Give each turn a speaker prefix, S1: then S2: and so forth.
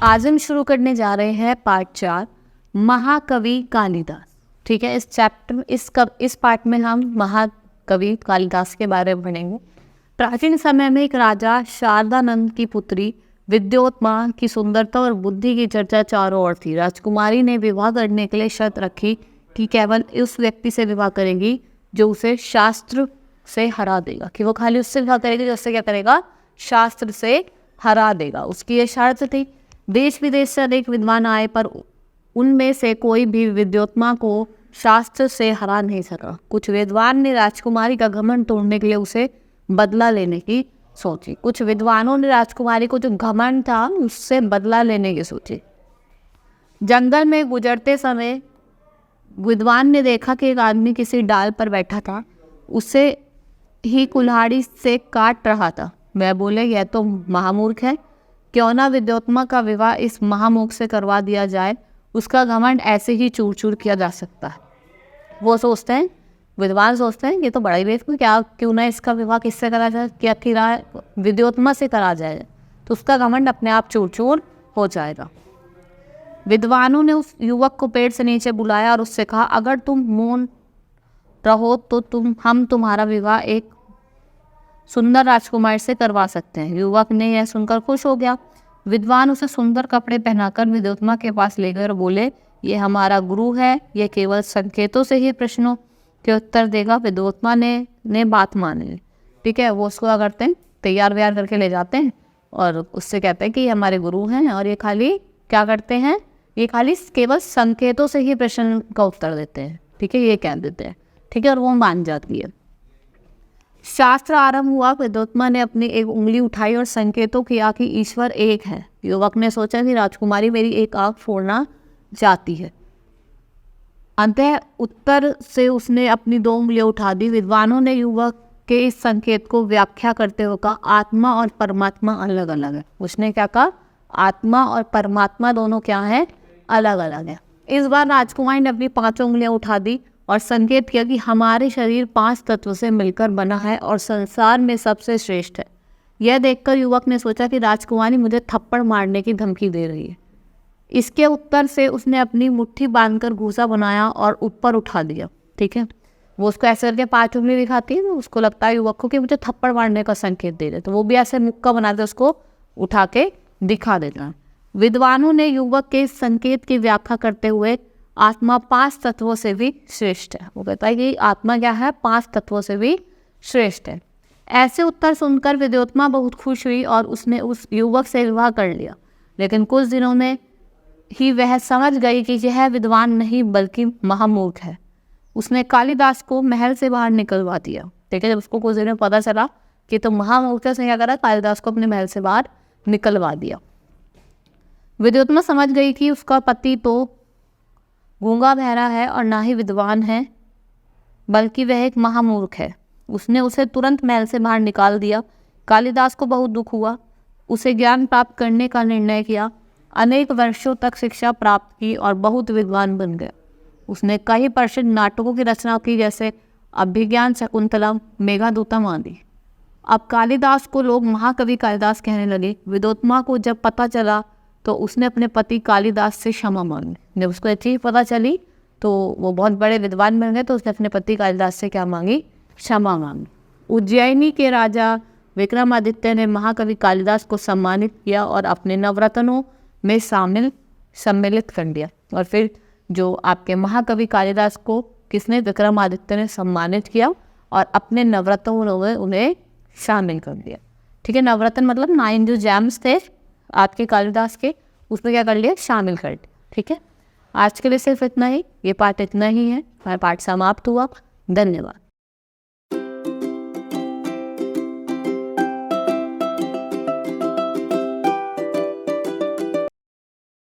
S1: आज हम शुरू करने जा रहे हैं पार्ट 4 महाकवि कालिदास। ठीक है, इस पार्ट में हम महाकवि कालिदास के बारे में पढ़ेंगे। प्राचीन समय में एक राजा शारदानंद की पुत्री विद्योत्मा की सुंदरता और बुद्धि की चर्चा चारों ओर थी। राजकुमारी ने विवाह करने के लिए शर्त रखी कि केवल उस व्यक्ति से विवाह करेगी जो उसे शास्त्र से हरा देगा, कि वो खाली उससे विवाह करेगी जो उससे क्या करेगा, शास्त्र से हरा देगा। उसकी ये शर्त थी। देश विदेश से अनेक विद्वान आए पर उनमें से कोई भी विद्योत्मा को शास्त्र से हरा नहीं सका। कुछ विद्वान ने राजकुमारी का घमंड तोड़ने के लिए उसे बदला लेने की सोची। कुछ विद्वानों ने राजकुमारी को जो घमंड था उससे बदला लेने की सोची। जंगल में गुजरते समय विद्वान ने देखा कि एक आदमी किसी डाल पर बैठा था, उसे ही कुल्हाड़ी से काट रहा था। वह बोले, यह तो महामूर्ख है, क्यों ना विद्योत्मा का विवाह इस महामूर्ख से करवा दिया जाए, उसका घमंड ऐसे ही चूर चूर किया जा सकता है। वो सोचते हैं, विद्वान सोचते हैं ये तो बड़ा ही बेवकूफ, क्या क्यों ना इसका विवाह किससे करा जाए, क्या किराए विद्योत्मा से करा जाए तो उसका घमंड अपने आप चूर चूर हो जाएगा। विद्वानों ने उस युवक को पेड़ से नीचे बुलाया और उससे कहा, अगर तुम मौन रहो तो हम तुम्हारा विवाह एक सुंदर राजकुमार से करवा सकते हैं। युवक ने यह सुनकर खुश हो गया। विद्वान उसे सुंदर कपड़े पहनाकर विद्योत्मा के पास ले गए और बोले, ये हमारा गुरु है, यह केवल संकेतों से ही प्रश्नों के उत्तर देगा। विद्योत्मा ने बात मान ली। ठीक है, वो उसको क्या करते हैं, तैयार व्यार करके ले जाते हैं और उससे कहते हैं कि ये हमारे गुरु हैं और ये खाली क्या करते हैं, ये खाली केवल संकेतों से ही प्रश्न का उत्तर देते हैं। ठीक है, ये कह देते हैं। ठीक है, और वो मान जाती है। शास्त्र आरंभ हुआ। विद्योत्मा ने अपनी एक उंगली उठाई और संकेतों किया कि ईश्वर एक है। युवक ने सोचा कि राजकुमारी मेरी एक आंख फोड़ना चाहती है। अंततः उत्तर से उसने अपनी 2 उंगलियां उठा दी। विद्वानों ने युवक के इस संकेत को व्याख्या करते हुए कहा, आत्मा और परमात्मा अलग अलग है। उसने क्या कहा, आत्मा और परमात्मा दोनों क्या है, अलग अलग है। इस बार राजकुमारी ने अपनी 5 उंगलियां उठा दी और संकेत किया कि हमारे शरीर 5 तत्व से मिलकर बना है और संसार में सबसे श्रेष्ठ है। यह देखकर युवक ने सोचा कि राजकुमारी मुझे थप्पड़ मारने की धमकी दे रही है। इसके उत्तर से उसने अपनी मुट्ठी बांधकर घूसा बनाया और ऊपर उठा दिया। ठीक है, वो उसको ऐसे करके 5 उंगली दिखाती है तो उसको लगता है युवक को कि मुझे थप्पड़ मारने का संकेत दे रहे, तो वो भी ऐसे मुक्का बनाते उसको उठा के दिखा देता है। विद्वानों ने युवक के संकेत की व्याख्या करते हुए आत्मा 5 तत्वों से भी श्रेष्ठ है, वो कहता है कि आत्मा क्या है, 5 तत्वों से भी श्रेष्ठ है। ऐसे उत्तर सुनकर विद्योत्मा बहुत खुश हुई और उसने उस युवक से विवाह कर लिया। लेकिन कुछ दिनों में ही वह समझ गई कि यह विद्वान नहीं बल्कि महामूर्ख है। उसने कालिदास को महल से बाहर निकलवा दिया। ठीक है, जब उसको कुछ दिनों में पता चला कि तो महामूर्ख से क्या करा, कालिदास को अपने महल से बाहर निकलवा दिया। विद्योत्मा समझ गई कि उसका पति तो गूंगा बहरा है और ना ही विद्वान है बल्कि वह एक महामूर्ख है। उसने उसे तुरंत महल से बाहर निकाल दिया। कालिदास को बहुत दुख हुआ। उसे ज्ञान प्राप्त करने का निर्णय किया। अनेक वर्षों तक शिक्षा प्राप्त की और बहुत विद्वान बन गया। उसने कई प्रसिद्ध नाटकों की रचना की, जैसे अभिज्ञान शकुंतलम, मेघदूतम आदि। अब कालिदास को लोग महाकवि कालिदास कहने लगे। विद्योत्मा को जब पता चला तो उसने अपने पति कालिदास से क्षमा मांगी। जब उसको ये चीज़ पता चली तो वो बहुत बड़े विद्वान बन गए, तो उसने अपने पति कालिदास से क्या मांगी, क्षमा मांगी। उज्जैनी के राजा विक्रमादित्य ने महाकवि कालिदास को सम्मानित किया और अपने नवरत्नों में सम्मिलित कर दिया। और फिर जो आपके महाकवि कालिदास को किसने, विक्रमादित्य ने सम्मानित किया और अपने नवरत्नों में उन्हें शामिल कर दिया। ठीक है, नवरत्न मतलब 9 जो जेम्स थे आपके कालिदास के, उसमें क्या कर लिया, शामिल कर दिया। ठीक है, आज के लिए सिर्फ इतना ही, ये पार्ट इतना ही है, हमारा पार्ट समाप्त हुआ। धन्यवाद।